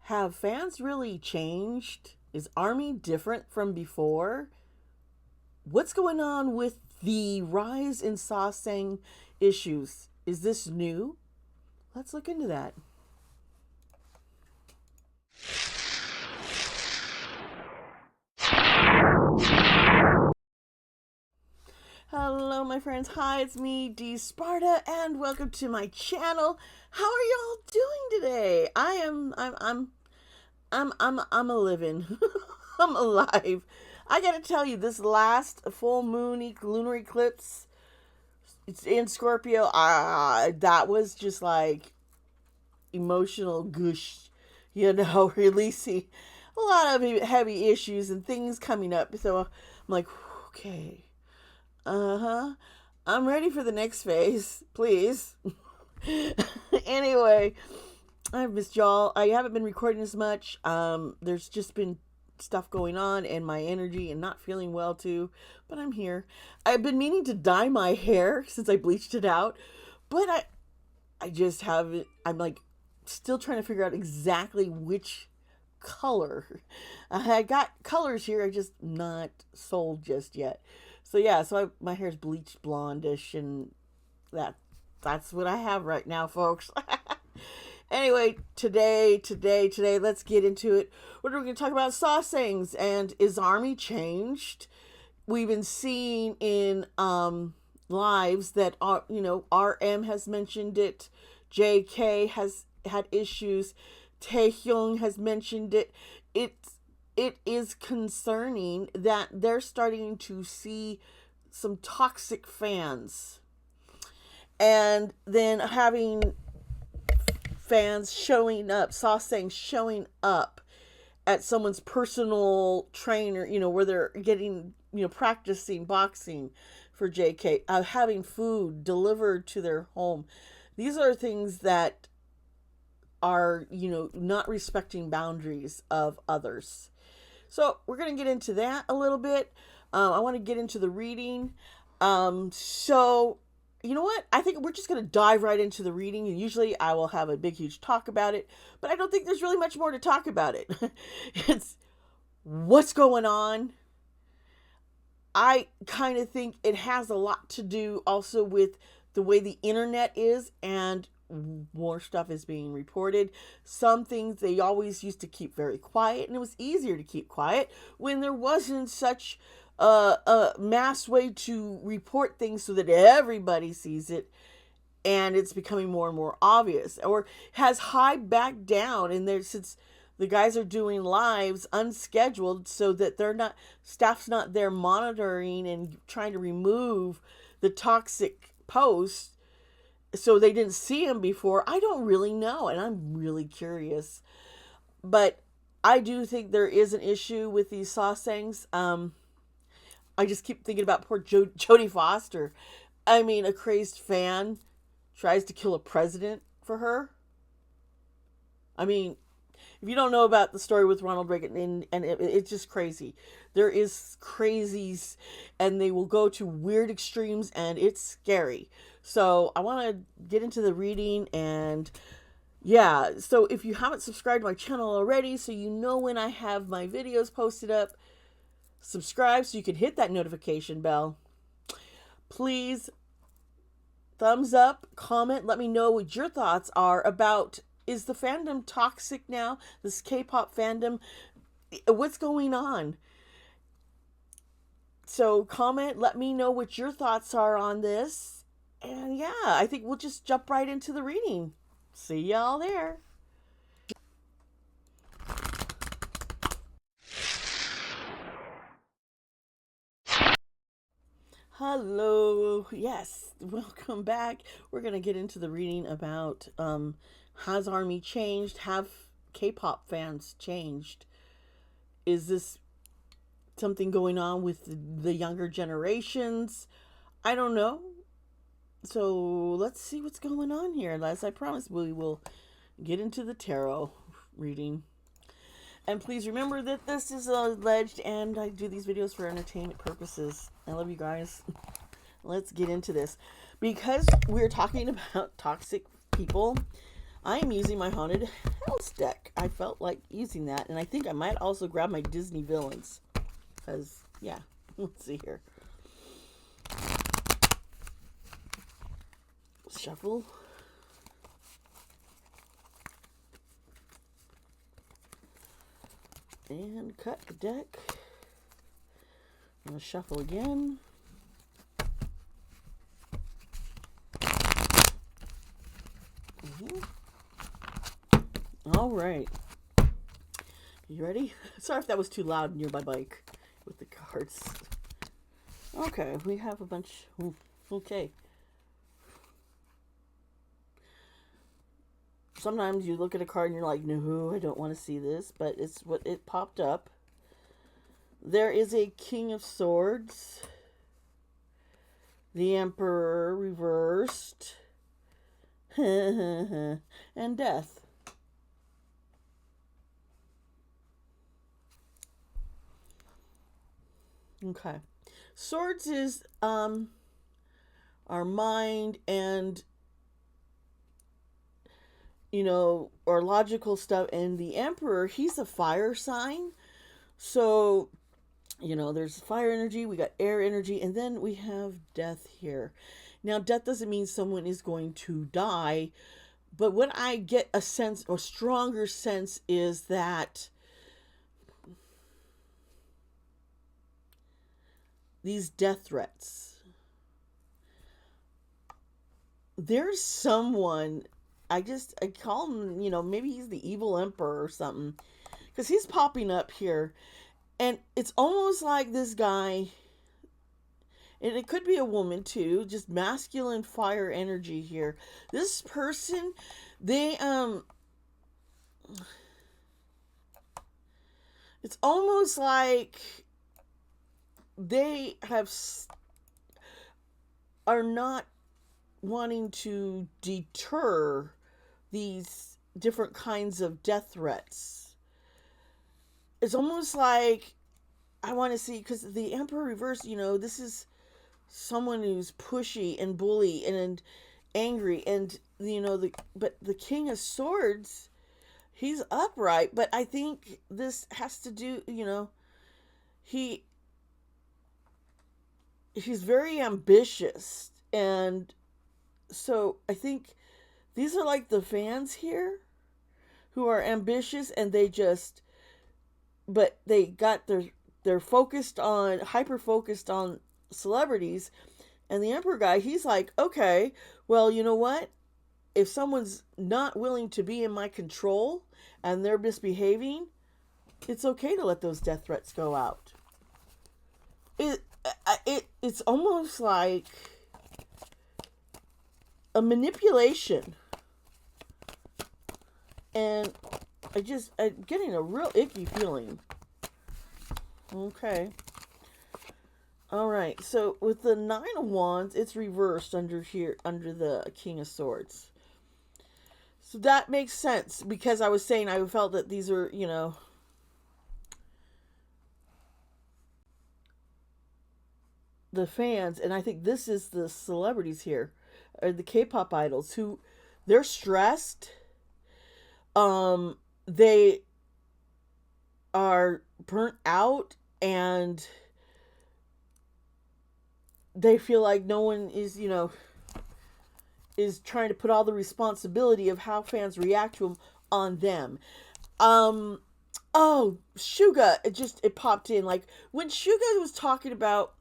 Have fans really changed? Is ARMY different from before? What's going on with the rise in sasaeng issues? Is this new? Let's look into that. Hello, my friends. Hi, it's me, Dee Sparta, and welcome to my channel. How are y'all doing today? I'm a living. I'm alive. I gotta tell you, this last full moon lunar eclipse, it's in Scorpio. That was just like emotional gush, releasing a lot of heavy issues and things coming up. So I'm like, okay, I'm ready for the next phase, please. Anyway, I've missed y'all. I haven't been recording as much. There's just been stuff going on and my energy and not feeling well too, but I'm here. I've been meaning to dye my hair since I bleached it out, but I just haven't. I'm like still trying to figure out exactly which color. I got colors here, I just not sold just yet. So yeah, my hair's bleached blondish, and that's what I have right now, folks. Anyway, today, let's get into it. What are we going to talk about? Sasaengs, and is ARMY changed? We've been seeing in lives that RM has mentioned it. JK has had issues. Taehyung has mentioned it. It is concerning that they're starting to see some toxic fans, and then having fans showing up, sasaeng showing up at someone's personal trainer, where they're getting, practicing boxing for JK, having food delivered to their home. These are things that are, not respecting boundaries of others. So we're going to get into that a little bit. I want to get into the reading. So you know what? I think we're just going to dive right into the reading. And usually I will have a big, huge talk about it, but I don't think there's really much more to talk about it. It's what's going on. I kind of think it has a lot to do also with the way the internet is, and more stuff is being reported. Some things they always used to keep very quiet, and it was easier to keep quiet when there wasn't such a mass way to report things so that everybody sees it, and it's becoming more and more obvious, or has high back down. And there, since the guys are doing lives unscheduled, so that staff's not there monitoring and trying to remove the toxic posts, so they didn't see him before. I don't really know, and I'm really curious, but I do think there is an issue with these sasaengs. I just keep thinking about poor Jodie Foster. I mean, a crazed fan tries to kill a president for her. I mean, if you don't know about the story with Ronald Reagan, and it's just crazy. There is crazies, and they will go to weird extremes, and it's scary. So I want to get into the reading, and yeah. So if you haven't subscribed to my channel already, so you know when I have my videos posted up, subscribe so you can hit that notification bell. Please, thumbs up, comment, let me know what your thoughts are about, is the fandom toxic now? This K-pop fandom, what's going on? So comment, let me know what your thoughts are on this. And yeah, I think we'll just jump right into the reading. See y'all there. Hello, yes, welcome back. We're gonna get into the reading about has ARMY changed? Have K-pop fans changed? Is this something going on with the younger generations? I don't know. So let's see what's going on here. As I promised, we will get into the tarot reading. And please remember that this is alleged, and I do these videos for entertainment purposes. I love you guys. Let's get into this. Because we're talking about toxic people, I am using my Haunted House deck. I felt like using that, and I think I might also grab my Disney villains. Because, yeah, let's see here. Shuffle. And cut the deck. I'm going to shuffle again. All right. You ready? Sorry if that was too loud near my bike with the cards. Okay, we have a bunch. Okay. Sometimes you look at a card and you're like, no, I don't want to see this, but it's what it popped up. There is a King of Swords, the Emperor reversed, and Death. Okay. Swords is our mind and our logical stuff, and the Emperor, he's a fire sign. So, there's fire energy, we got air energy, and then we have death here. Now, death doesn't mean someone is going to die, but what I get a sense, or stronger sense, is that these death threats, there's someone, I call him, maybe he's the evil emperor or something, because he's popping up here, and it's almost like this guy, and it could be a woman too, just masculine fire energy here. This person, they, it's almost like they are not wanting to deter these different kinds of death threats. It's almost like I want to see, because the Emperor reverse, this is someone who's pushy and bully and angry, and but the King of Swords, he's upright, but I think this has to do, he's very ambitious, and so I think these are like the fans here who are ambitious, and but they got they're focused on, hyper focused on celebrities, and the Emperor guy, he's like, okay, well, you know what? If someone's not willing to be in my control and they're misbehaving, it's okay to let those death threats go out. It's almost like a manipulation, and I'm getting a real icky feeling. Okay. All right. So with the Nine of Wands, it's reversed under here, under the King of Swords. So that makes sense, because I was saying I felt that these are, the fans, and I think this is the celebrities here, or the K-pop idols, who they're stressed. They are burnt out, and they feel like no one is, is trying to put all the responsibility of how fans react to them on them. Oh, Suga, it popped in. Like, when Suga was talking about,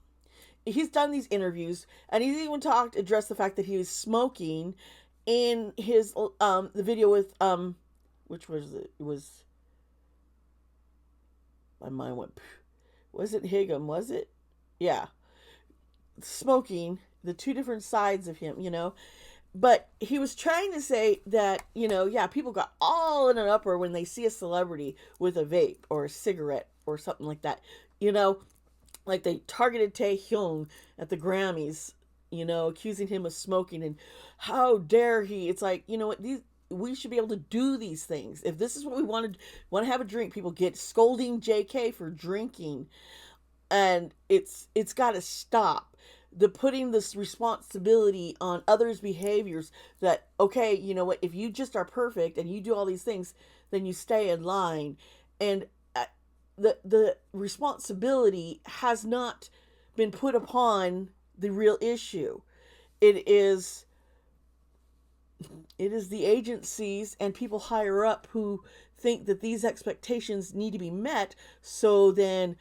he's done these interviews, and he's even addressed the fact that he was smoking in his, the video with, which was it? It was, my mind went, was it Higgum, was it? Yeah. Smoking, the two different sides of him, But he was trying to say that, people got all in an uproar when they see a celebrity with a vape or a cigarette or something like that. Like they targeted Taehyung at the Grammys, accusing him of smoking, and how dare he? It's like, what, we should be able to do these things. If this is what we want to have a drink, people get scolding JK for drinking, and it's got to stop. the putting this responsibility on others' behaviors, that, okay, you know what, if you just are perfect and you do all these things, then you stay in line. And the responsibility has not been put upon the real issue. It is the agencies and people higher up who think that these expectations need to be met. So then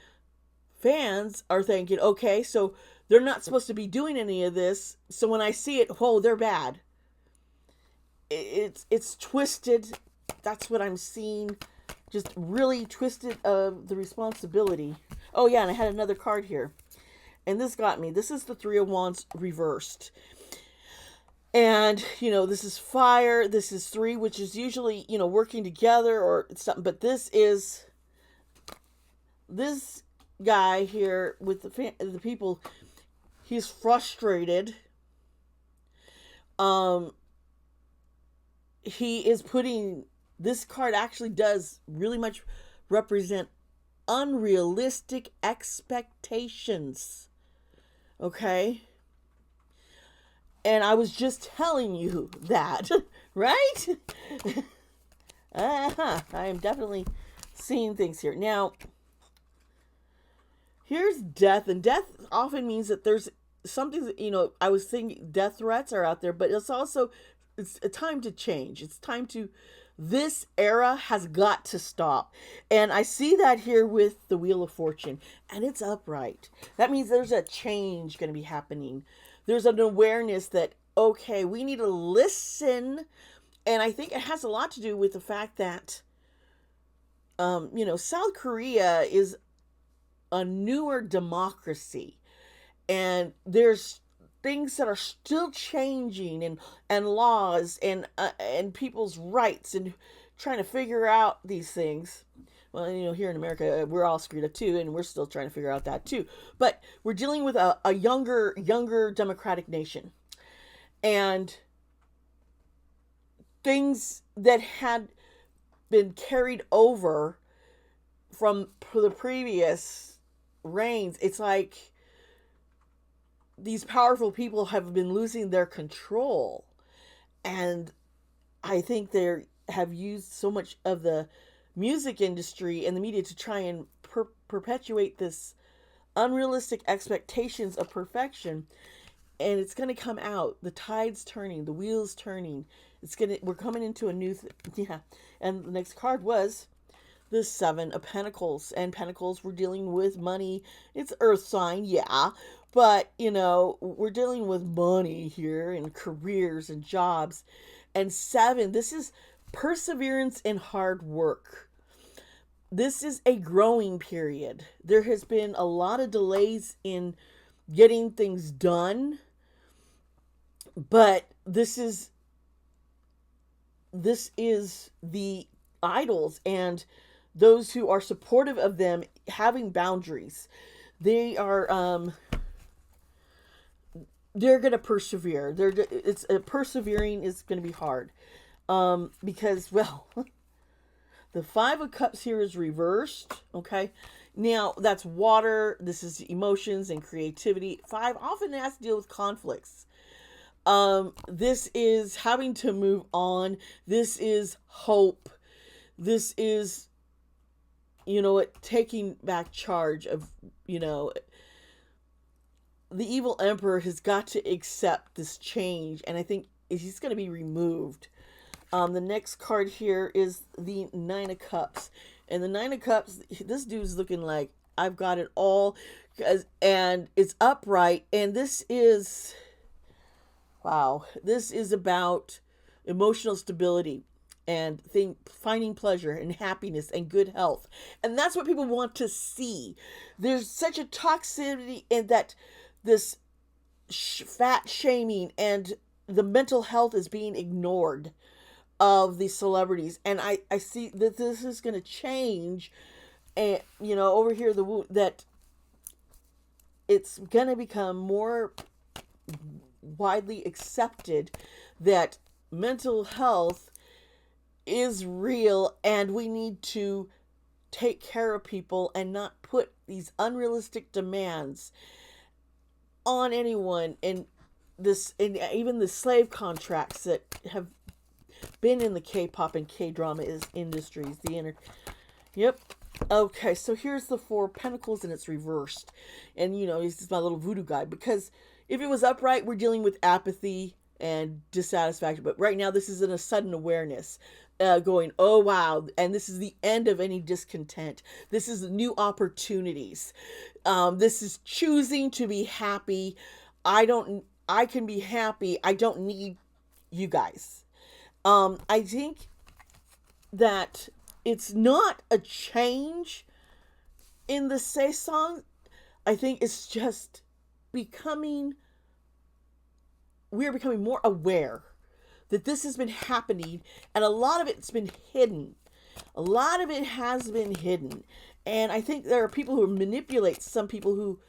fans are thinking, okay, so they're not supposed to be doing any of this. So when I see it, oh, they're bad. It's twisted. That's what I'm seeing. Just really twisted of the responsibility. Oh yeah, and I had another card here. And this got me. This is the Three of Wands reversed. And, this is fire. This is three, which is usually, working together or something. But this guy here with the people, he's frustrated. He is putting, this card actually does really much represent unrealistic expectations. Okay? And I was just telling you that, right? I am definitely seeing things here. Now, here's death. And death often means that there's something that, I was thinking death threats are out there, but it's a time to change. It's time to, this era has got to stop. And I see that here with the Wheel of Fortune. And it's upright. That means there's a change going to be happening. There's an awareness that, okay, we need to listen. And I think it has a lot to do with the fact that, South Korea is a newer democracy. And there's things that are still changing, and laws and people's rights, and trying to figure out these things. Well, here in America, we're all screwed up too, and we're still trying to figure out that too. But we're dealing with a younger democratic nation. And things that had been carried over from the previous reigns, it's like these powerful people have been losing their control. And I think they have used so much of the music industry and the media to try and perpetuate this unrealistic expectations of perfection. And it's going to come out. The tide's turning, the wheel's turning. We're coming into a new yeah. And the next card was the Seven of Pentacles. And Pentacles, we're dealing with money. It's earth sign, yeah. But, we're dealing with money here, and careers and jobs. And seven, this is perseverance and hard work. This is a growing period. There has been a lot of delays in getting things done. But this is the idols and those who are supportive of them having boundaries. They are they're going to persevere. Persevering is going to be hard. Because, well, the Five of Cups here is reversed. Okay. Now, that's water. This is emotions and creativity. Five often has to deal with conflicts. This is having to move on. This is hope. This is, taking back charge of, the evil emperor has got to accept this change. And I think he's going to be removed. The next card here is the Nine of Cups. And the Nine of Cups, this dude's looking like, I've got it all. And it's upright. And this is, wow, this is about emotional stability and finding pleasure and happiness and good health. And that's what people want to see. There's such a toxicity in that, this fat shaming, and the mental health is being ignored of these celebrities. And I see that this is going to change. And, over here, that it's going to become more widely accepted that mental health is real, and we need to take care of people and not put these unrealistic demands. on anyone in this, and even the slave contracts that have been in the K-pop and K-drama is industries. Yep. Okay, so here's the Four of Pentacles and it's reversed. And he's just my little voodoo guy, because if it was upright, we're dealing with apathy and dissatisfaction. But right now, this is in a sudden awareness, going, oh wow, and this is the end of any discontent. This is new opportunities. This is choosing to be happy. I can be happy. I don't need you guys. I think that it's not a change in the sasaeng. I think it's just we're becoming more aware that this has been happening, and a lot of it's been hidden. A lot of it has been hidden. And I think there are people who manipulate some people who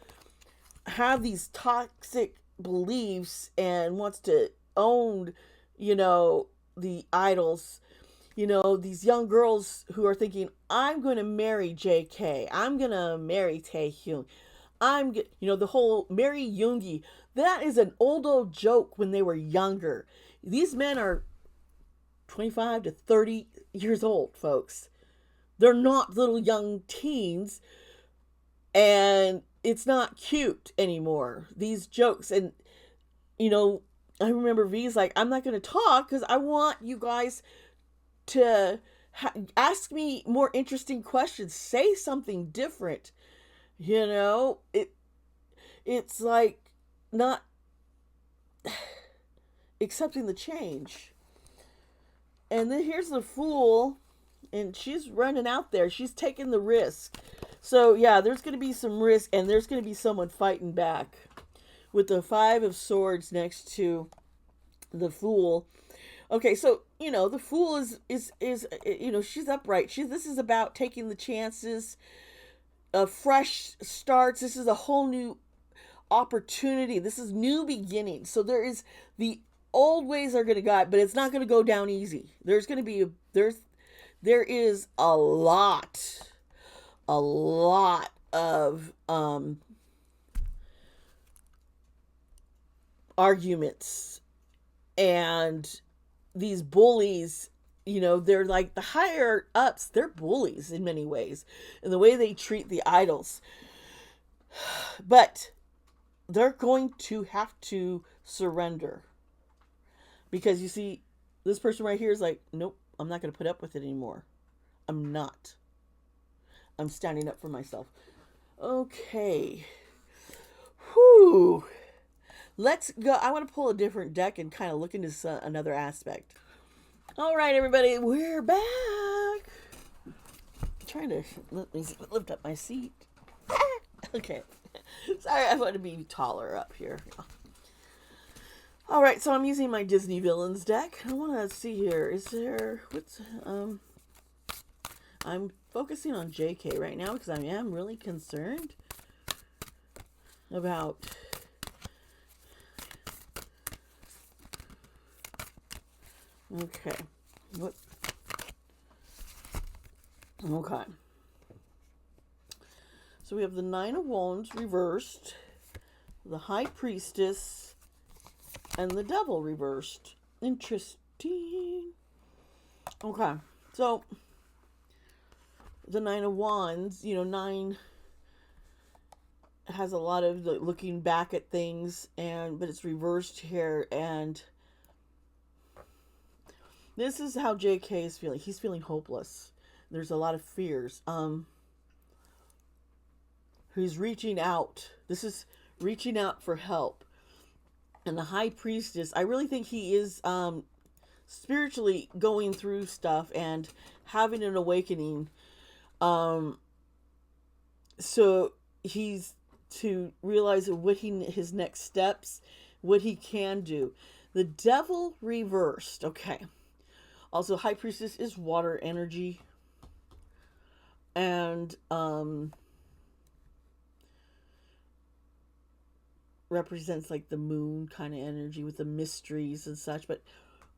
have these toxic beliefs and wants to own, the idols. These young girls who are thinking, I'm going to marry JK. I'm going to marry Taehyung. The whole Mary Yoongi. That is an old joke when they were younger. These men are 25 to 30 years old, folks. They're not little young teens. And it's not cute anymore. These jokes. And, I remember V's like, I'm not going to talk because I want you guys to ask me more interesting questions. Say something different. It's like not accepting the change. And then here's the Fool, and she's running out there. She's taking the risk. So yeah, there's going to be some risk, and there's going to be someone fighting back. With the Five of Swords next to the Fool. Okay, so the Fool is she's upright. This is about taking the chances, fresh starts. This is a whole new opportunity. This is new beginnings. So there is, the old ways are going to go, but it's not going to go down easy. There is a lot of arguments, and these bullies, they're like the higher ups. They're bullies in many ways, in the way they treat the idols. But they're going to have to surrender, because you see, this person right here is like, nope, I'm not going to put up with it anymore. I'm not. I'm standing up for myself. Okay. Whew. Let's go. I want to pull a different deck and kind of look into another aspect. All right, everybody, we're back. I'm trying to lift up my seat. Okay. Sorry, I want to be taller up here. All right, so I'm using my Disney Villains deck. I want to see here. I'm focusing on JK right now because I am really concerned about okay. What? Okay. So we have the Nine of Wands reversed, the High Priestess, and the Devil reversed. Interesting. Okay. So the Nine of Wands, nine has a lot of looking back at things, but it's reversed here, and this is how JK is feeling. He's feeling hopeless. There's a lot of fears. He's reaching out. This is reaching out for help. And the High Priestess, I really think he is spiritually going through stuff and having an awakening. So he's to realize his next steps, what he can do. The Devil reversed. Okay. Also, High Priestess is water energy. And represents like the moon kind of energy with the mysteries and such. But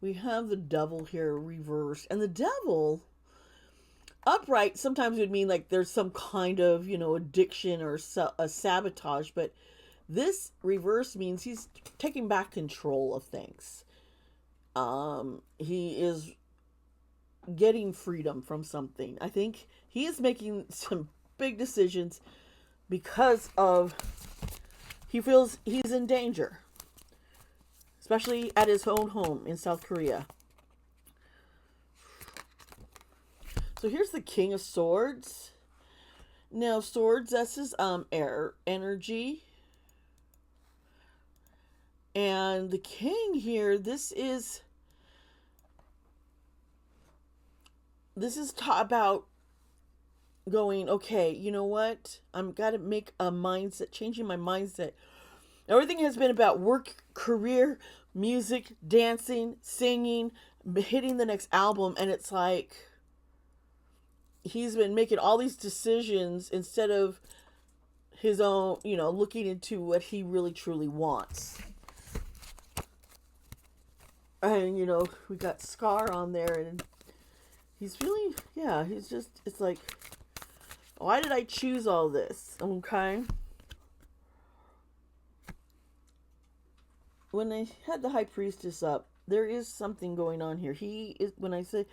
we have the Devil here reversed. And the Devil upright sometimes would mean like there's some kind of, addiction or a sabotage. But This reverse means he's taking back control of things. He is getting freedom from something. I think he is making some big decisions because of he feels he's in danger, especially at his own home in South Korea. So here's the King of Swords. Now, swords, this is air energy. And the king here, this is about going, okay, you know what? I'm got to make a mindset, changing my mindset. Everything has been about work, career, music, dancing, singing, hitting the next album. And it's like, he's been making all these decisions instead of his own, looking into what he really truly wants. And, we got Scar on there, and he's really, it's like, why did I choose all this? Okay. When I had the High Priestess up, there is something going on here. He is, when I say,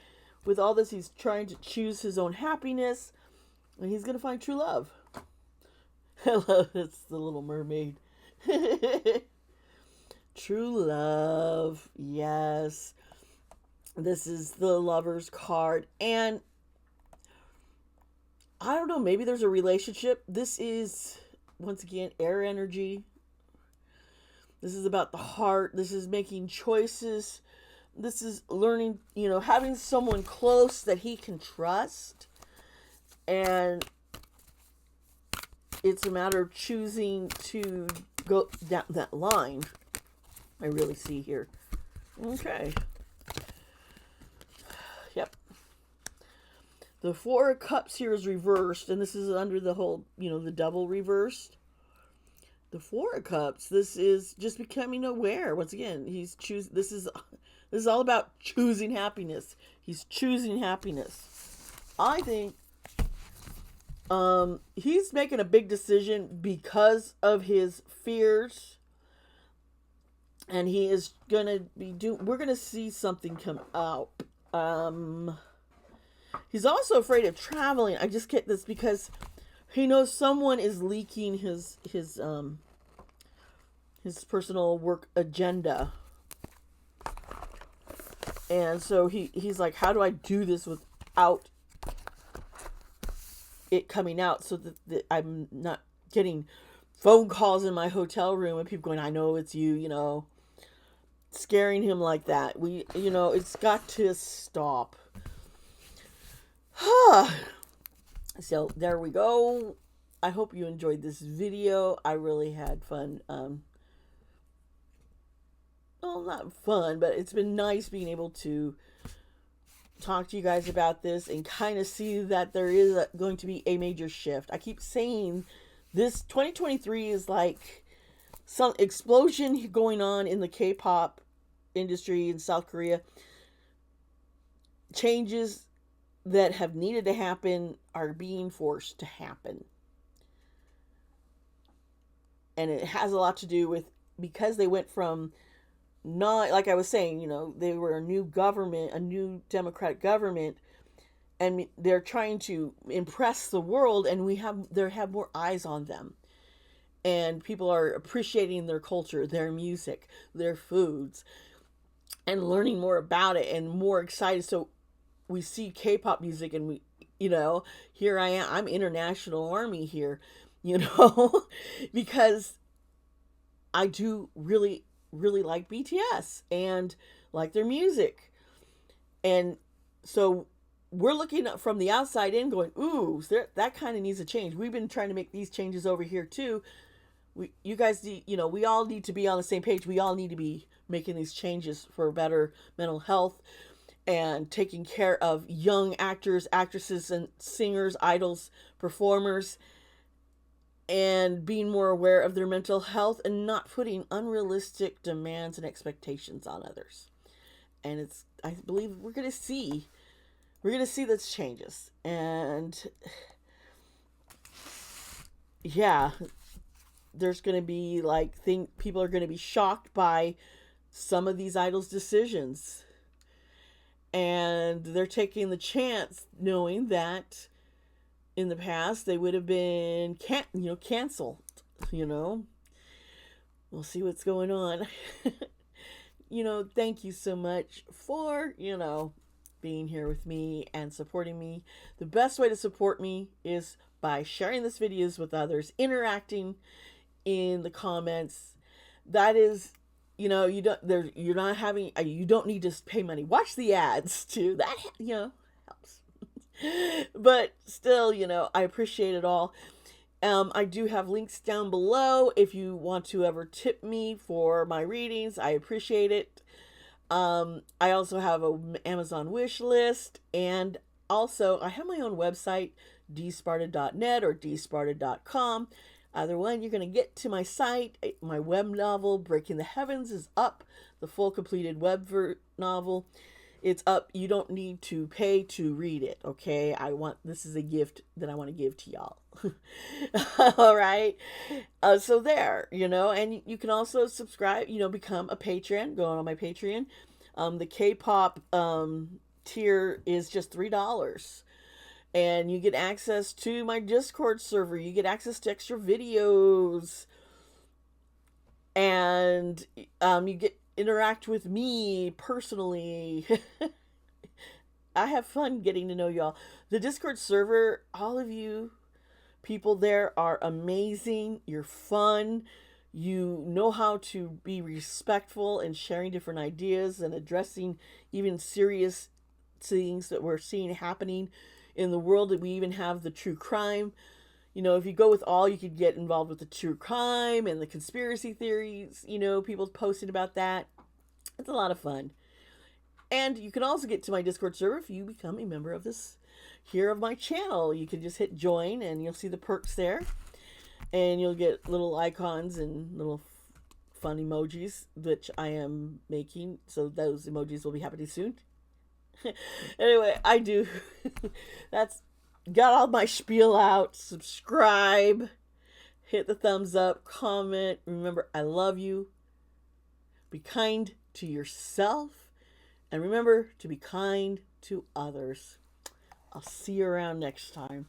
with all this, he's trying to choose his own happiness, and he's going to find true love. Hello, it's the Little Mermaid. True love, yes. This is the Lover's card, and I don't know, maybe there's a relationship. This is, once again, air energy. This is about the heart. This is making choices. This is learning, having someone close that he can trust. And it's a matter of choosing to go down that line. I really see here. Okay. Yep. The Four of Cups here is reversed, and this is under the whole, the double reversed. The Four of Cups, this is just becoming aware. Once again, this is all about choosing happiness. He's choosing happiness. I think he's making a big decision because of his fears. And he is going to be we're going to see something come out. He's also afraid of traveling. I just get this because he knows someone is leaking his personal work agenda. And so he's like, how do I do this without it coming out so that I'm not getting phone calls in my hotel room and people going, I know it's you, scaring him like that. It's got to stop. So there we go. I hope you enjoyed this video. I really had fun. Well, not fun, but it's been nice being able to talk to you guys about this and kind of see that there is going to be a major shift. I keep saying this 2023 is like some explosion going on in the K-pop industry in South Korea. Changes that have needed to happen are being forced to happen. And it has a lot to do with, because they went from not, like I was saying, they were a new government, a new democratic government, and they're trying to impress the world, and they have more eyes on them. And people are appreciating their culture, their music, their foods, and learning more about it and more excited. So we see K-pop music and here I am, I'm international army here, because I do really, really like BTS and like their music. And so we're looking from the outside in going, ooh, that kind of needs a change. We've been trying to make these changes over here too. You guys need, we all need to be on the same page. We all need to be making these changes for better mental health and taking care of young actors, actresses, and singers, idols, performers, and being more aware of their mental health and not putting unrealistic demands and expectations on others. And I believe we're going to see those changes. And yeah, there's going to be like people are going to be shocked by some of these idols' decisions, and they're taking the chance knowing that in the past they would have been canceled. You know, we'll see what's going on. Thank you so much for being here with me and supporting me. The best way to support me is by sharing this videos with others, interacting in the comments. That is, you're not having, you don't need to pay money. Watch the ads too. That helps. But still, I appreciate it all. I do have links down below if you want to ever tip me for my readings. I appreciate it. I also have an Amazon wish list, and also I have my own website, dsparta.net or dsparta.com. Either one, you're going to get to my site. My web novel, Breaking the Heavens, is up. The full completed web novel. It's up. You don't need to pay to read it, okay? This is a gift that I want to give to y'all. All right. So there, and you can also subscribe, become a patron, go on my Patreon. The KPop tier is just $3. And you get access to my Discord server. You get access to extra videos. And you get interact with me personally. I have fun getting to know y'all. The Discord server, all of you people there are amazing. You're fun. You know how to be respectful and sharing different ideas and addressing even serious things that we're seeing happening in the world. That we even have the true crime. If you go with all, you could get involved with the true crime and the conspiracy theories, people posting about that. It's a lot of fun. And you can also get to my Discord server if you become a member of my channel. You can just hit join and you'll see the perks there. And you'll get little icons and little fun emojis, which I am making. So those emojis will be happening soon. Anyway, I do. That's got all my spiel out. Subscribe. Hit the thumbs up. Comment. Remember, I love you. Be kind to yourself. And remember to be kind to others. I'll see you around next time.